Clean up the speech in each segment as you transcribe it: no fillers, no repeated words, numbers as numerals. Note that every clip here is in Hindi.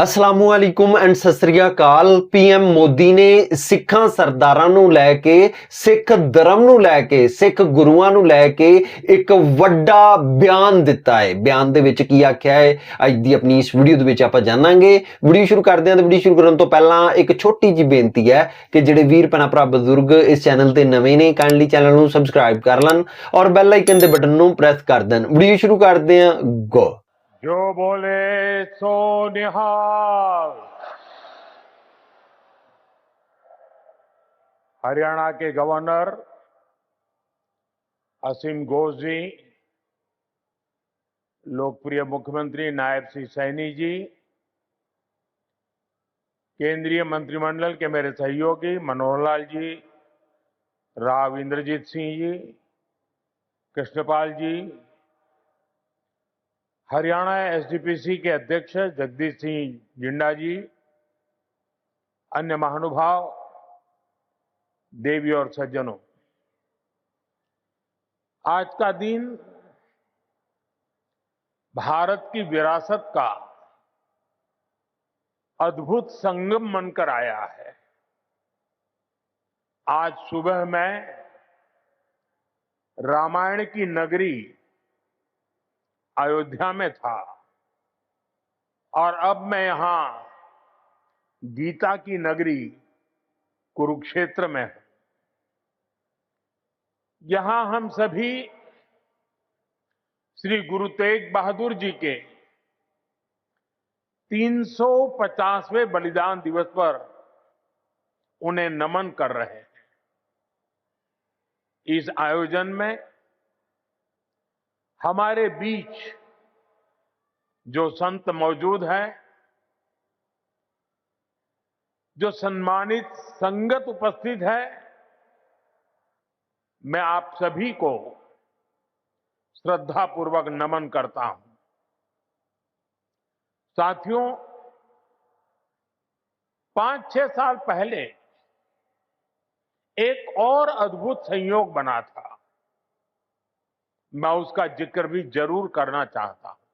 ਅਸਲਾਮੁਅਲੈकुम and Sat Sri Akal. PM Modi ਨੇ ਸਿੱਖਾਂ ਸਰਦਾਰਾਂ ਨੂੰ ਲੈ ਕੇ, ਸਿੱਖ ਧਰਮ ਨੂੰ ਲੈ ਕੇ, ਸਿੱਖ ਗੁਰੂਆਂ ਨੂੰ ਲੈ ਕੇ ਇੱਕ ਵੱਡਾ ਬਿਆਨ ਦਿੱਤਾ ਹੈ। ਬਿਆਨ ਦੇ ਵਿੱਚ ਕੀ ਆਖਿਆ ਹੈ, ਅੱਜ ਦੀ ਆਪਣੀ ਇਸ ਵੀਡੀਓ ਦੇ ਵਿੱਚ ਆਪਾਂ ਜਾਣਾਂਗੇ। ਵੀਡੀਓ ਸ਼ੁਰੂ ਕਰਦੇ ਹਾਂ ਤੇ ਵੀਡੀਓ ਸ਼ੁਰੂ ਕਰਨ ਤੋਂ ਪਹਿਲਾਂ ਇੱਕ ਛੋਟੀ ਜਿਹੀ ਬੇਨਤੀ ਹੈ ਕਿ ਜਿਹੜੇ ਵੀਰ ਭੈਣਾਂ ਭਰਾ ਬਜ਼ੁਰਗ ਇਸ ਚੈਨਲ ਤੇ ਨਵੇਂ ਨੇ, ਕਾਈਂਡਲੀ ਚੈਨਲ ਨੂੰ ਸਬਸਕ੍ਰਾਈਬ ਕਰ ਲੈਣ ਔਰ ਬੈਲ ਆਈਕਨ ਦੇ ਬਟਨ ਨੂੰ ਪ੍ਰੈਸ ਕਰ ਦੇਣ। ਵੀਡੀਓ ਸ਼ੁਰੂ ਕਰਦੇ ਹਾਂ, ਗੋ। जो बोले सो निहाल। हरियाणा के गवर्नर असीम घोष जी, लोकप्रिय मुख्यमंत्री नायब सिंह सैनी जी, केंद्रीय मंत्रिमंडल के मेरे सहयोगी मनोहर लाल जी, राव इंद्रजीत सिंह जी, कृष्णपाल जी, हरियाणा एसजीपीसी के अध्यक्ष जगदीश सिंह जिंडा जी, अन्य महानुभाव, देवी और सज्जनों, आज का दिन भारत की विरासत का अद्भुत संगम बनकर आया है। आज सुबह मैं रामायण की नगरी अयोध्या में था और अब मैं यहां गीता की नगरी कुरुक्षेत्र में हूं। यहां हम सभी श्री गुरु तेग बहादुर जी के 350वें बलिदान दिवस पर उन्हें नमन कर रहे हैं। इस आयोजन में हमारे बीच जो संत मौजूद हैं, जो सम्मानित संगत उपस्थित है, मैं आप सभी को श्रद्धापूर्वक नमन करता हूं। साथियों, 5-6 साल पहले एक और अद्भुत संयोग बना था। मैं उसका जिक्र भी जरूर करना चाहता हूं।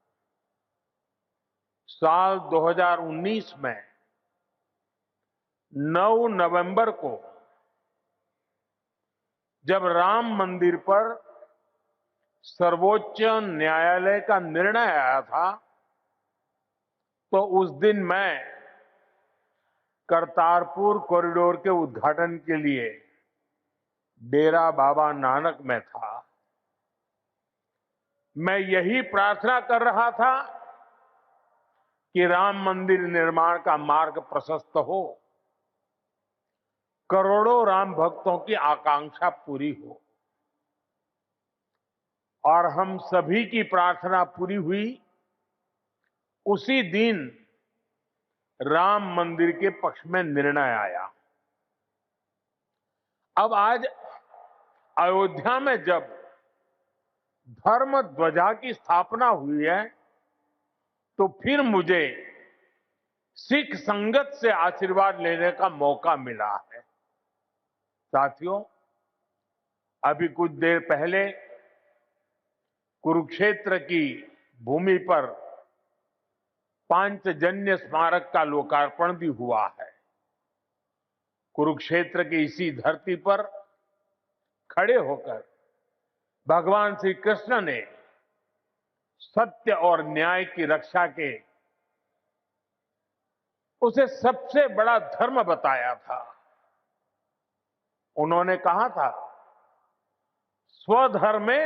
साल 2019 में 9 नवंबर को जब राम मंदिर पर सर्वोच्च न्यायालय का निर्णय आया था, तो उस दिन मैं करतारपुर कॉरिडोर के उद्घाटन के लिए डेरा बाबा नानक में था। मैं यही प्रार्थना कर रहा था कि राम मंदिर निर्माण का मार्ग प्रशस्त हो, करोड़ों राम भक्तों की आकांक्षा पूरी हो। और हम सभी की प्रार्थना पूरी हुई। उसी दिन राम मंदिर के पक्ष में निर्णय आया। अब आज अयोध्या में जब धर्म ध्वजा की स्थापना हुई है, तो फिर मुझे सिख संगत से आशीर्वाद लेने का मौका मिला है। साथियों, अभी कुछ देर पहले कुरुक्षेत्र की भूमि पर पांचजन्य स्मारक का लोकार्पण भी हुआ है। कुरुक्षेत्र की इसी धरती पर खड़े होकर भगवान श्री कृष्ण ने सत्य और न्याय की रक्षा के उसे सबसे बड़ा धर्म बताया था। उन्होंने कहा था, स्वधर्मे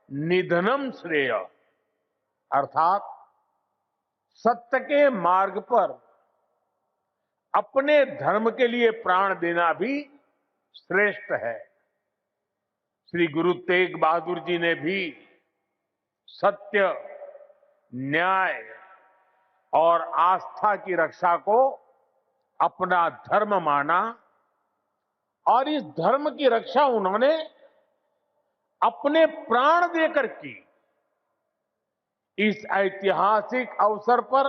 निधनम श्रेय, अर्थात सत्य के मार्ग पर अपने धर्म के लिए प्राण देना भी श्रेष्ठ है। श्री गुरु तेग बहादुर जी ने भी सत्य, न्याय और आस्था की रक्षा को अपना धर्म माना और इस धर्म की रक्षा उन्होंने अपने प्राण देकर की। इस ऐतिहासिक अवसर पर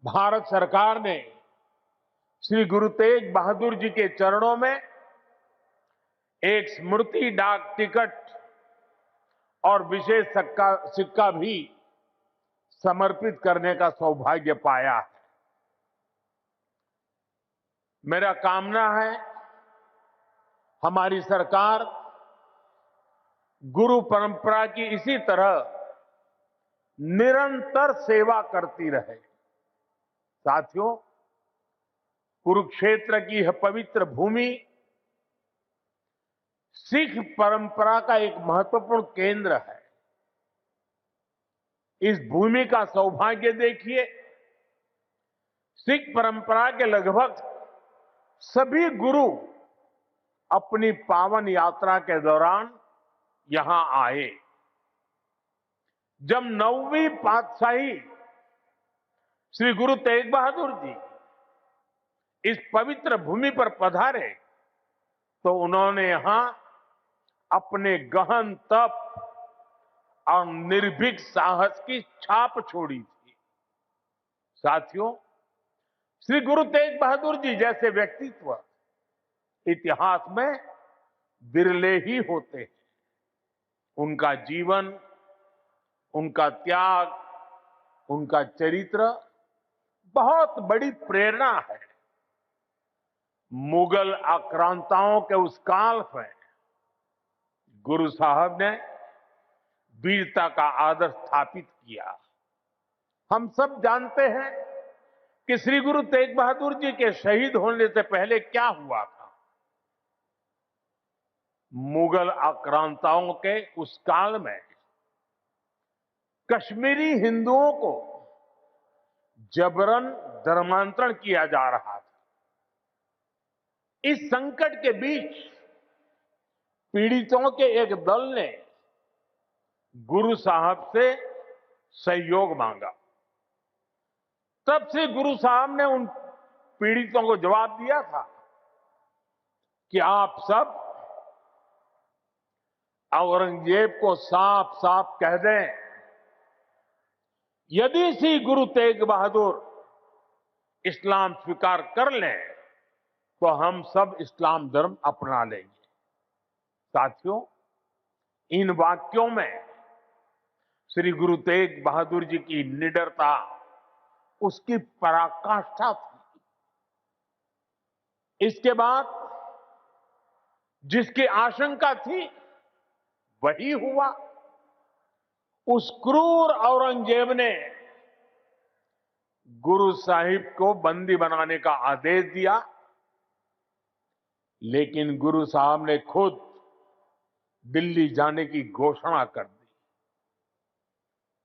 भारत सरकार ने श्री गुरु तेग बहादुर जी के चरणों में एक स्मृति डाक टिकट और विशेष सिक्का भी समर्पित करने का सौभाग्य पाया है। मेरा कामना है हमारी सरकार गुरु परंपरा की इसी तरह निरंतर सेवा करती रहे। साथियों, कुरुक्षेत्र की यह पवित्र भूमि सिख परंपरा का एक महत्वपूर्ण केंद्र है। इस भूमि का सौभाग्य देखिए, सिख परंपरा के लगभग सभी गुरु अपनी पावन यात्रा के दौरान यहां आए। जब 9वीं पातशाही श्री गुरु तेग बहादुर जी इस पवित्र भूमि पर पधारे तो उन्होंने यहां अपने गहन तप और निर्भीक साहस की छाप छोड़ी थी। साथियों, श्री गुरु तेग बहादुर जी जैसे व्यक्तित्व इतिहास में विरले ही होते हैं। उनका जीवन, उनका त्याग, उनका चरित्र बहुत बड़ी प्रेरणा है। मुगल आक्रांताओं के उस काल में गुरु साहब ने वीरता का आदर्श स्थापित किया। हम सब जानते हैं कि श्री गुरु तेग बहादुर जी के शहीद होने से पहले क्या हुआ था। मुगल आक्रांताओं के उस काल में कश्मीरी हिंदुओं को जबरन धर्मांतरण किया जा रहा था। इस संकट के बीच पीड़ितों के एक दल ने गुरु साहब से सहयोग मांगा। तब से गुरु साहब ने उन पीड़ितों को जवाब दिया था कि आप सब औरंगजेब को साफ साफ कह दें, यदि श्री गुरु तेग बहादुर इस्लाम स्वीकार कर लें तो हम सब इस्लाम धर्म अपना लेंगे। साथियों, इन वाक्यों में श्री गुरु तेग बहादुर जी की निडरता, उसकी पराकाष्ठा थी। इसके बाद जिसकी आशंका थी वही हुआ। उस क्रूर औरंगजेब ने गुरु साहिब को बंदी बनाने का आदेश दिया, लेकिन गुरु साहब ने खुद दिल्ली जाने की घोषणा कर दी।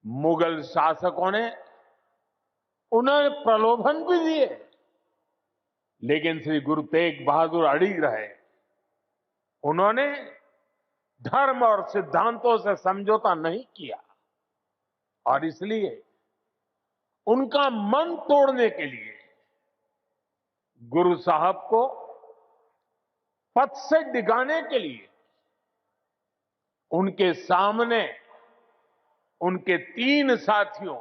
मुगल शासकों ने उन्हें प्रलोभन भी दिए, लेकिन श्री गुरु तेग बहादुर अड़िग रहे। उन्होंने धर्म और सिद्धांतों से समझौता नहीं किया और इसलिए उनका मन तोड़ने के लिए गुरु साहब को पथ से डिगाने के लिए उनके सामने उनके 3 साथियों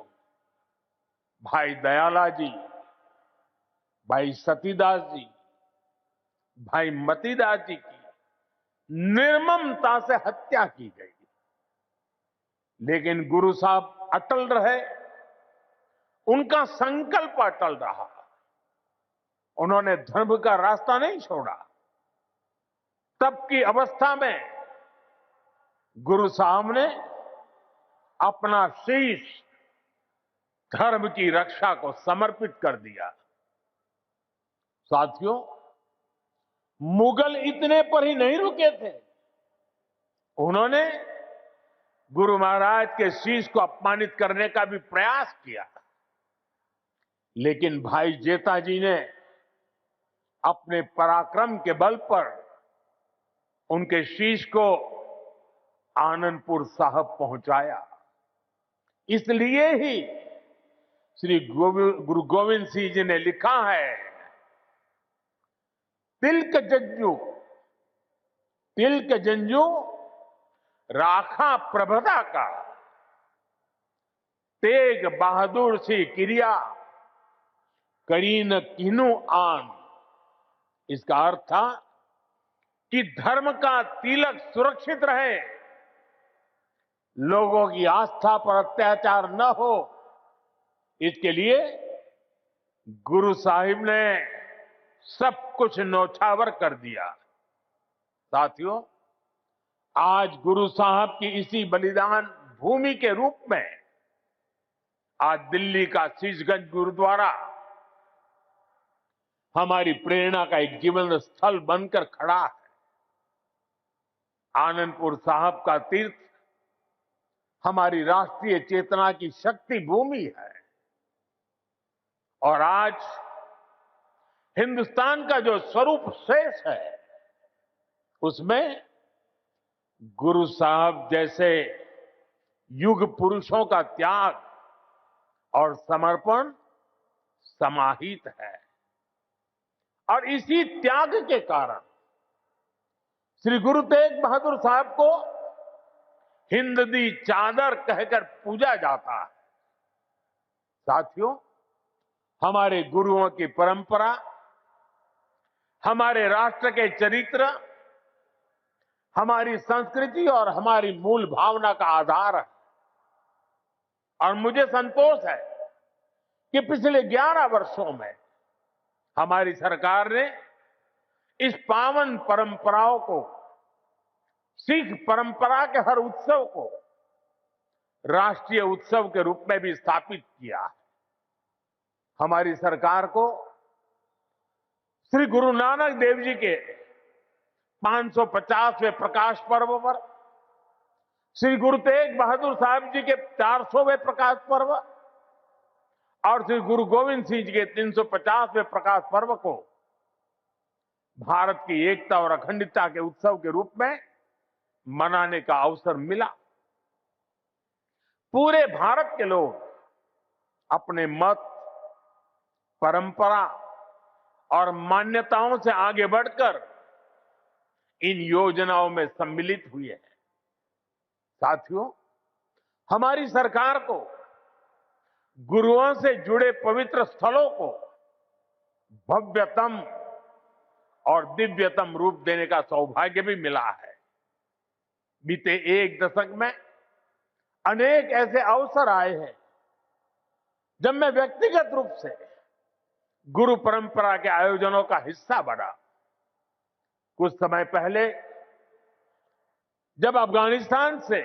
भाई दयाला जी, भाई सतीदास जी, भाई मतीदास जी की निर्ममता से हत्या की गई। लेकिन गुरु साहब अटल रहे, उनका संकल्प अटल रहा। उन्होंने धर्म का रास्ता नहीं छोड़ा। तब की अवस्था में गुरु साहब ने अपना शीश धर्म की रक्षा को समर्पित कर दिया। साथियों, मुगल इतने पर ही नहीं रुके थे। उन्होंने गुरु महाराज के शीश को अपमानित करने का भी प्रयास किया, लेकिन भाई जेठा जी ने अपने पराक्रम के बल पर उनके शीश को आनंदपुर साहब पहुंचाया। इसलिए ही श्री गुरु गोविंद सिंह जी ने लिखा है, तिलक जंजू राखा प्रभता का, तेग बहादुर सी क्रिया करीन किन्नु आन। इसका अर्थ था कि धर्म का तिलक सुरक्षित रहे, लोगों की आस्था पर अत्याचार न हो, इसके लिए गुरु साहिब ने सब कुछ न्यौछावर कर दिया। साथियों, आज गुरु साहब की इसी बलिदान भूमि के रूप में आज दिल्ली का शीशगंज गुरुद्वारा हमारी प्रेरणा का एक जीवन स्थल बनकर खड़ा है। आनंदपुर साहब का तीर्थ हमारी राष्ट्रीय चेतना की शक्ति भूमि है और आज हिंदुस्तान का जो स्वरूप शेष है उसमें गुरु साहब जैसे युग पुरुषों का त्याग और समर्पण समाहित है। और इसी त्याग के कारण श्री गुरु तेग बहादुर साहब को हिंद दी चादर कहकर पूजा जाता है। साथियों, हमारे गुरुओं की परंपरा हमारे राष्ट्र के चरित्र, हमारी संस्कृति और हमारी मूल भावना का आधार है। और मुझे संतोष है कि पिछले 11 वर्षों में हमारी सरकार ने इस पावन परंपराओं को, सिख परंपरा के हर उत्सव को राष्ट्रीय उत्सव के रूप में भी स्थापित किया है। हमारी सरकार को श्री गुरु नानक देव जी के 550वें प्रकाश पर्व पर, श्री गुरु तेग बहादुर साहब जी के 400वें प्रकाश पर्व और श्री गुरु गोविंद सिंह जी के 350वें प्रकाश पर्व को भारत की एकता और अखंडता के उत्सव के रूप में मनाने का अवसर मिला। पूरे भारत के लोग अपने मत, परंपरा और मान्यताओं से आगे बढ़कर इन योजनाओं में सम्मिलित हुए हैं। साथियों, हमारी सरकार को गुरुओं से जुड़े पवित्र स्थलों को भव्यतम और दिव्यतम रूप देने का सौभाग्य भी मिला है। बीते एक दशक में अनेक ऐसे अवसर आए हैं जब मैं व्यक्तिगत रूप से गुरु परंपरा के आयोजनों का हिस्सा बना। कुछ समय पहले जब अफगानिस्तान से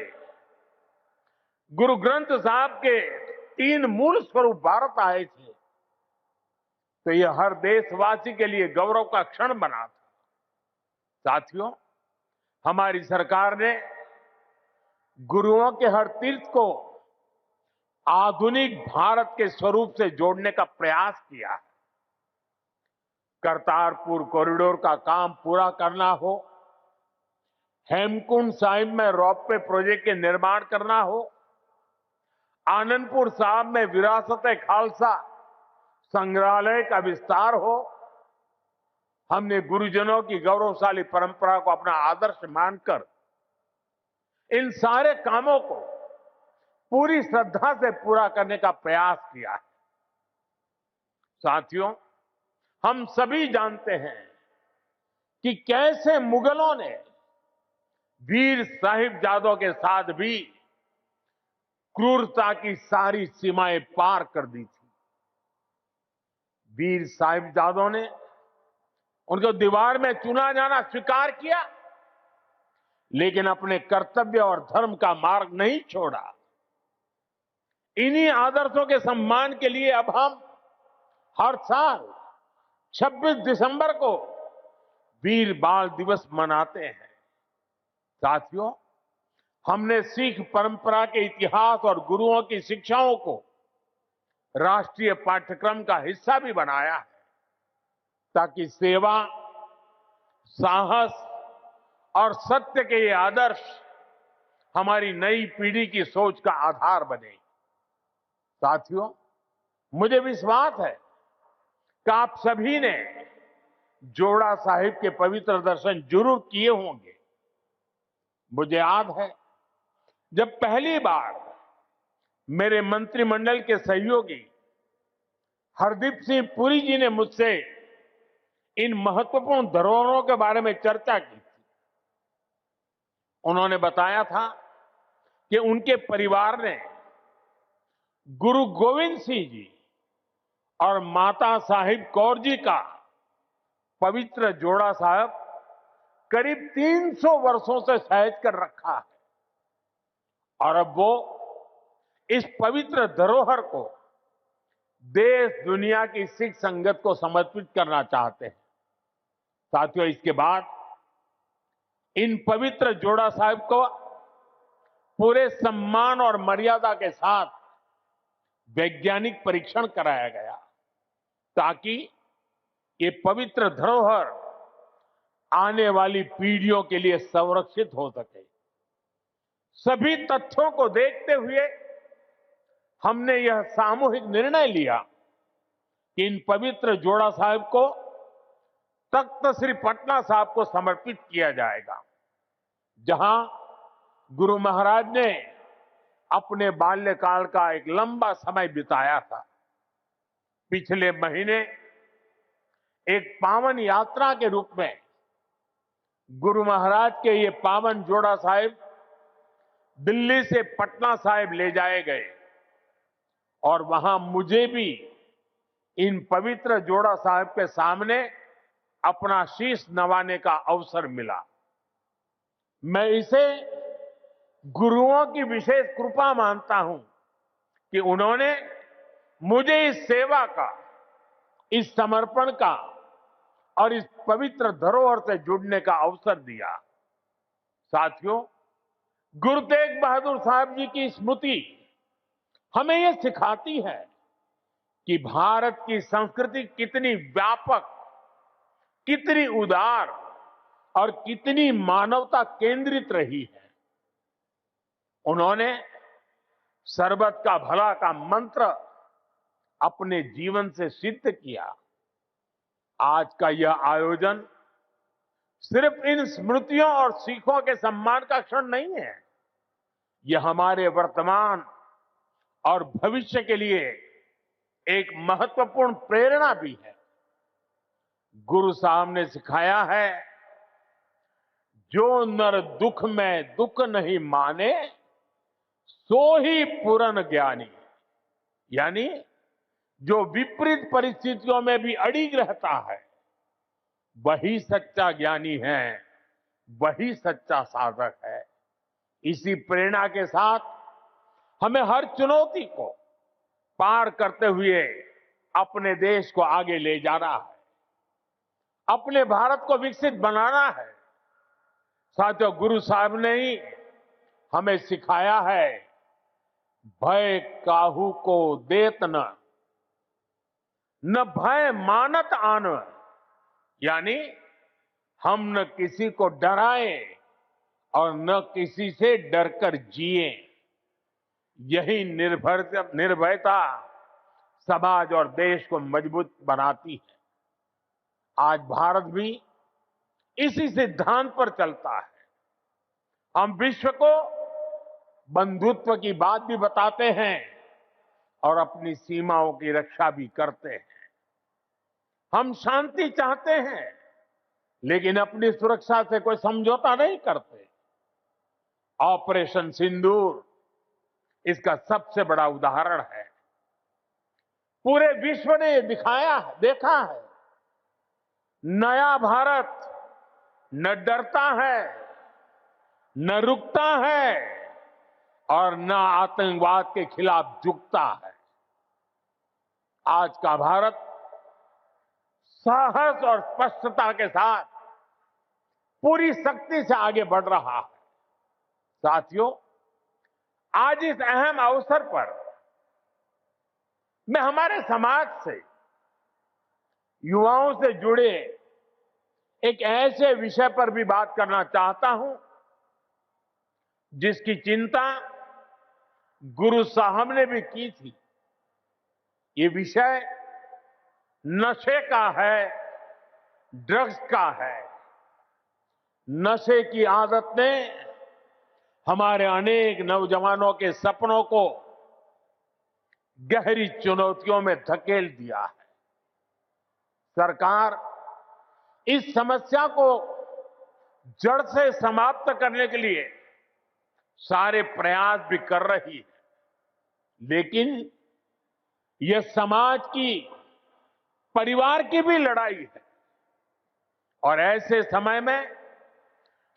गुरु ग्रंथ साहब के 3 मूल स्वरूप भारत आए थे तो यह हर देशवासी के लिए गौरव का क्षण बना था। साथियों, हमारी सरकार ने गुरुओं के हर तीर्थ को आधुनिक भारत के स्वरूप से जोड़ने का प्रयास किया है। करतारपुर कॉरिडोर का काम पूरा करना हो, हेमकुंड साहिब में रोपवे प्रोजेक्ट के निर्माण करना हो, आनंदपुर साहब में विरासत-ए खालसा संग्रहालय का विस्तार हो, हमने गुरुजनों की गौरवशाली परंपरा को अपना आदर्श मानकर इन सारे कामों को पूरी श्रद्धा से पूरा करने का प्रयास किया है। साथियों, हम सभी जानते हैं कि कैसे मुगलों ने वीर साहिबजादों के साथ भी क्रूरता की सारी सीमाएं पार कर दी थी। वीर साहिबजादों ने उनको दीवार में चुना जाना स्वीकार किया, लेकिन अपने कर्तव्य और धर्म का मार्ग नहीं छोड़ा। इन्हीं आदर्शों के सम्मान के लिए अब हम हर साल 26 दिसंबर को वीर बाल दिवस मनाते हैं। साथियों, हमने सिख परंपरा के इतिहास और गुरुओं की शिक्षाओं को राष्ट्रीय पाठ्यक्रम का हिस्सा भी बनाया है ताकि सेवा, साहस और सत्य के ये आदर्श हमारी नई पीढ़ी की सोच का आधार बने। साथियों, मुझे विश्वास है कि आप सभी ने जोड़ा साहिब के पवित्र दर्शन जरूर किए होंगे। मुझे याद है जब पहली बार मेरे मंत्रिमंडल के सहयोगी हरदीप सिंह पुरी जी ने मुझसे इन महत्वपूर्ण धरोहरों के बारे में चर्चा की थी। उन्होंने बताया था कि उनके परिवार ने गुरु गोविंद सिंह जी और माता साहिब कौर जी का पवित्र जोड़ा साहब करीब 300 वर्षों से सहेज कर रखा है और अब वो इस पवित्र धरोहर को देश दुनिया की सिख संगत को समर्पित करना चाहते हैं। साथियों, इसके बाद इन पवित्र जोड़ा साहिब को पूरे सम्मान और मर्यादा के साथ वैज्ञानिक परीक्षण कराया गया ताकि ये पवित्र धरोहर आने वाली पीढ़ियों के लिए संरक्षित हो सके। सभी तथ्यों को देखते हुए हमने यह सामूहिक निर्णय लिया कि इन पवित्र जोड़ा साहिब को तख्त श्री पटना साहिब को समर्पित किया जाएगा, जहां गुरु महाराज ने अपने बाल्यकाल का एक लंबा समय बिताया था। पिछले महीने एक पावन यात्रा के रूप में गुरु महाराज के ये पावन जोड़ा साहिब दिल्ली से पटना साहिब ले जाए गए और वहां मुझे भी इन पवित्र जोड़ा साहिब के सामने अपना शीश नवाने का अवसर मिला। मैं इसे गुरुओं की विशेष कृपा मानता हूं कि उन्होंने मुझे इस सेवा का, इस समर्पण का और इस पवित्र धरोहर से जुड़ने का अवसर दिया। साथियों, गुरु तेग बहादुर साहब जी की स्मृति हमें यह सिखाती है कि भारत की संस्कृति कितनी व्यापक, कितनी उदार और कितनी मानवता केंद्रित रही है। उन्होंने सर्वत का भला का मंत्र अपने जीवन से सिद्ध किया। आज का यह आयोजन सिर्फ इन स्मृतियों और सीखों के सम्मान का क्षण नहीं है, यह हमारे वर्तमान और भविष्य के लिए एक महत्वपूर्ण प्रेरणा भी है। गुरु साहब ने सिखाया है, जो नर दुख में दुख नहीं माने सो ही पूर्ण ज्ञानी, यानी जो विपरीत परिस्थितियों में भी अड़िग रहता है वही सच्चा ज्ञानी है, वही सच्चा साधक है। इसी प्रेरणा के साथ हमें हर चुनौती को पार करते हुए अपने देश को आगे ले जाना है, अपने भारत को विकसित बनाना है। साथियों, गुरु साहब ने ही हमें सिखाया है, भय काहू को देत न भय मानत आन, यानी हम न किसी को डराएं और न किसी से डरकर जिए। यही निर्भयता समाज और देश को मजबूत बनाती है। आज भारत भी इसी सिद्धांत पर चलता है। हम विश्व को बंधुत्व की बात भी बताते हैं और अपनी सीमाओं की रक्षा भी करते हैं। हम शांति चाहते हैं लेकिन अपनी सुरक्षा से कोई समझौता नहीं करते। ऑपरेशन सिंदूर इसका सबसे बड़ा उदाहरण है। पूरे विश्व ने देखा है, नया भारत न डरता है, न रुकता है और न आतंकवाद के खिलाफ झुकता है। आज का भारत साहस और स्पष्टता के साथ पूरी शक्ति से आगे बढ़ रहा है। साथियों, आज इस अहम अवसर पर मैं हमारे समाज से, युवाओं से जुड़े एक ऐसे विषय पर भी बात करना चाहता हूं जिसकी चिंता गुरु साहब ने भी की थी। ये विषय नशे का है, ड्रग्स का है। नशे की आदत ने हमारे अनेक नौजवानों के सपनों को गहरी चुनौतियों में धकेल दिया है। सरकार इस समस्या को जड़ से समाप्त करने के लिए सारे प्रयास भी कर रही है, लेकिन यह समाज की, परिवार की भी लड़ाई है। और ऐसे समय में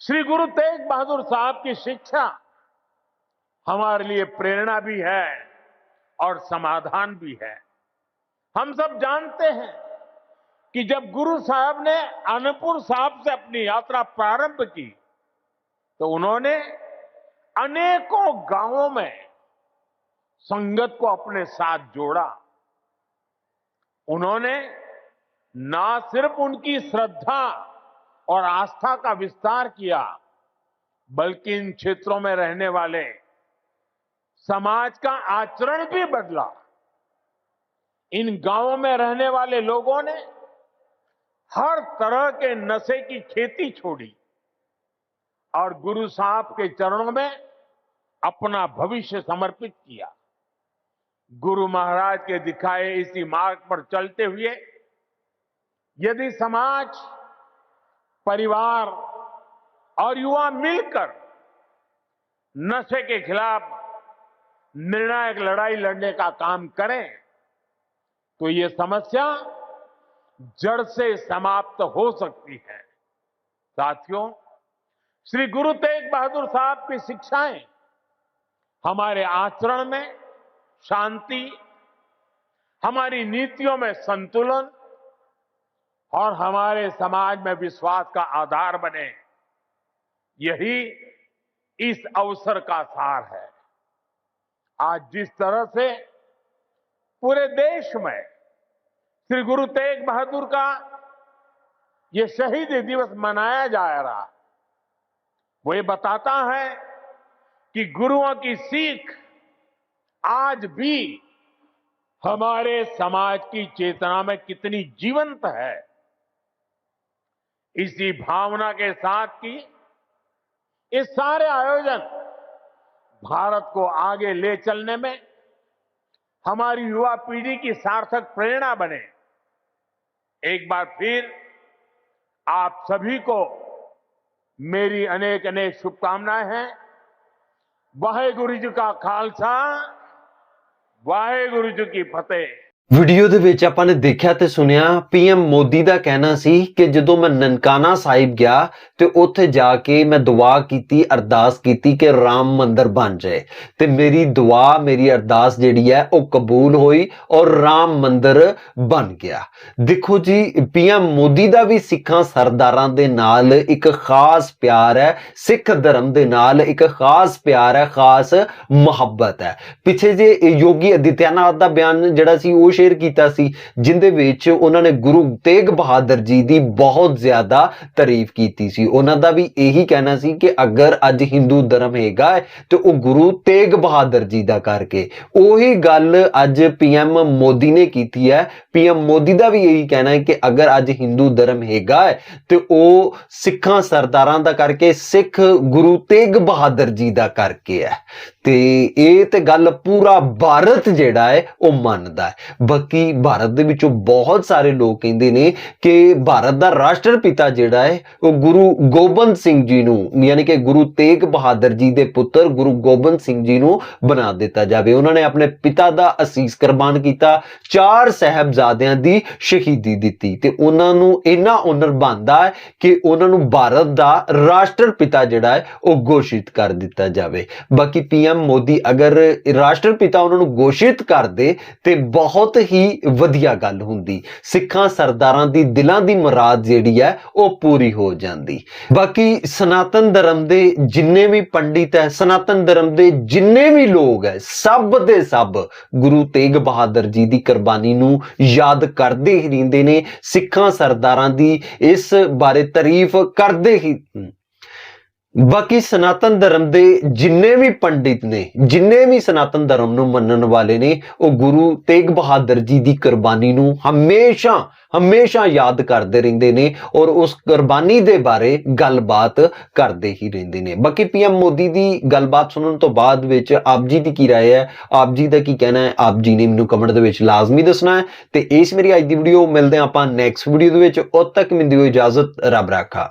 श्री गुरु तेग बहादुर साहब की शिक्षा हमारे लिए प्रेरणा भी है और समाधान भी है। हम सब जानते हैं कि जब गुरु साहब ने आनंदपुर साहब से अपनी यात्रा प्रारंभ की तो उन्होंने अनेकों गांवों में संगत को अपने साथ जोड़ा। उन्होंने ना सिर्फ उनकी श्रद्धा और आस्था का विस्तार किया, बल्कि इन क्षेत्रों में रहने वाले समाज का आचरण भी बदला। इन गांवों में रहने वाले लोगों ने हर तरह के नशे की खेती छोड़ी और गुरु साहब के चरणों में अपना भविष्य समर्पित किया। गुरु महाराज के दिखाए इसी मार्ग पर चलते हुए यदि समाज, परिवार और युवा मिलकर नशे के खिलाफ निर्णायक लड़ाई लड़ने का काम करें तो ये समस्या जड़ से समाप्त हो सकती है। साथियों, श्री गुरु तेग बहादुर साहब की शिक्षाएं हमारे आचरण में शांति, हमारी नीतियों में संतुलन और हमारे समाज में विश्वास का आधार बने, यही इस अवसर का सार है। आज जिस तरह से पूरे देश में श्री गुरु तेग बहादुर का ये शहीदी दिवस मनाया जा रहा, वो ये बताता है कि गुरुओं की सीख आज भी हमारे समाज की चेतना में कितनी जीवंत है। इसी भावना के साथ की ये सारे आयोजन भारत को आगे ले चलने में हमारी युवा पीढ़ी की सार्थक प्रेरणा बने। एक बार फिर आप सभी को मेरी अनेक अनेक शुभकामनाएं हैं। वाहेगुरु जी का खालसा, वाहेगुरु जी की फतेह। ਵੀਡੀਓ ਦੇ ਵਿੱਚ ਆਪਾਂ ਨੇ ਦੇਖਿਆ ਤੇ ਸੁਣਿਆ ਪੀਐਮ ਮੋਦੀ ਦਾ ਕਹਿਣਾ ਸੀ ਕਿ ਜਦੋਂ ਮੈਂ ਨਨਕਾਣਾ ਸਾਹਿਬ ਗਿਆ ਤੇ ਉੱਥੇ ਜਾ ਕੇ ਮੈਂ ਦੁਆ ਕੀਤੀ, ਅਰਦਾਸ ਕੀਤੀ ਕਿ ਰਾਮ ਮੰਦਿਰ ਬਣ ਜਾਏ ਤੇ ਮੇਰੀ ਦੁਆ, ਮੇਰੀ ਅਰਦਾਸ ਜਿਹੜੀ ਹੈ ਉਹ ਕਬੂਲ ਹੋਈ ਔਰ ਰਾਮ ਮੰਦਿਰ ਬਣ ਗਿਆ। ਦੇਖੋ ਜੀ, ਪੀਐਮ ਮੋਦੀ ਦਾ ਵੀ ਸਿੱਖਾਂ ਸਰਦਾਰਾਂ ਦੇ ਨਾਲ ਇੱਕ ਖਾਸ ਪਿਆਰ ਹੈ, ਸਿੱਖ ਧਰਮ ਦੇ ਨਾਲ ਇੱਕ ਖਾਸ ਪਿਆਰ ਹੈ, ਖਾਸ ਮੁਹੱਬਤ ਹੈ। ਪਿੱਛੇ ਜੇ ਯੋਗੀ ਆਦਿੱਤਿਆਨਾਥ ਦਾ ਬਿਆਨ ਜਿਹੜਾ ਸੀ ਉਹ शेयर कीता सी, जिंदे विच उन्हां ने गुरु तेग बहादुर जी दी बहुत ज्यादा तारीफ कीती सी। उन्हां दा भी यही कहना सी कि अगर अज हिंदू धर्म हैगा तो वो गुरु तेग बहादुर जी दा करके। ओही गल अज पीएम मोदी ने कीती है। पीएम मोदी दा भी यही कहना है कि अगर अज हिंदू धर्म हैगा तो वो सिखां सरदारां दा करके, सिख गुरु तेग बहादुर जी दा करके है। ते ये ते गल पूरा भारत जिहड़ा है वो मनदा है। बाकी भारत दे विचों बहुत सारे लोग कहंदे ने कि भारत दा राष्ट्रपिता जिहड़ा है वो गुरु गोबिंद सिंह जी नूं, यानी कि गुरु तेग बहादुर जी दे पुत्र गुरु गोबिंद सिंह जी नूं बना दिता जावे। उन्होंने अपने पिता दा असीस कुर्बान कीता, 4 साहिबजादियां दी शहीदी दित्ती ते उन्हां नूं इन्ना ऑनर बनदा है कि उन्हां नूं भारत दा राष्ट्रपिता जिहड़ा है वो घोषित कर दिता जावे। बाकी पीएम मोदी अगर राष्ट्रपिता उन्हां नूं घोषित कर दे ते बहुत ही वधिया गल हुंदी, सिखां सरदारां दी दिलां दी मुराद जिहड़ी है वो पूरी हो जांदी। बाकी सनातन धर्म दे जिन्ने भी पंडित है, सनातन धर्म दे जिन्ने भी लोग है, सब दे सब गुरु तेग बहादुर जी दी कुर्बानी नूं याद करदे ही रहिंदे ने, सिखां सरदारां दी इस बारे तारीफ करदे ही। बाकी सनातन धर्म दे जिन्ने भी पंडित ने, जिन्ने भी सनातन धर्म नूं मनन वाले ने, वो गुरु तेग बहादुर जी दी कुर्बानी नूं हमेशा हमेशा याद करते रहंदे ने और उस कुर्बानी दे बारे गलबात करते ही रहंदे ने। बाकी पीएम मोदी दी गलबात सुनने तो बाद विच आप जी दी की राय है, आप जी दा की कहना है, आप जी ने मैनूं कमेंट दे विच लाजमी दसना है। ते इस मेरी अज दी वीडियो मिलदे आं आपां नैक्सट वीडियो दे विच। उद तक मिलदी होई इजाजत, रब राखा।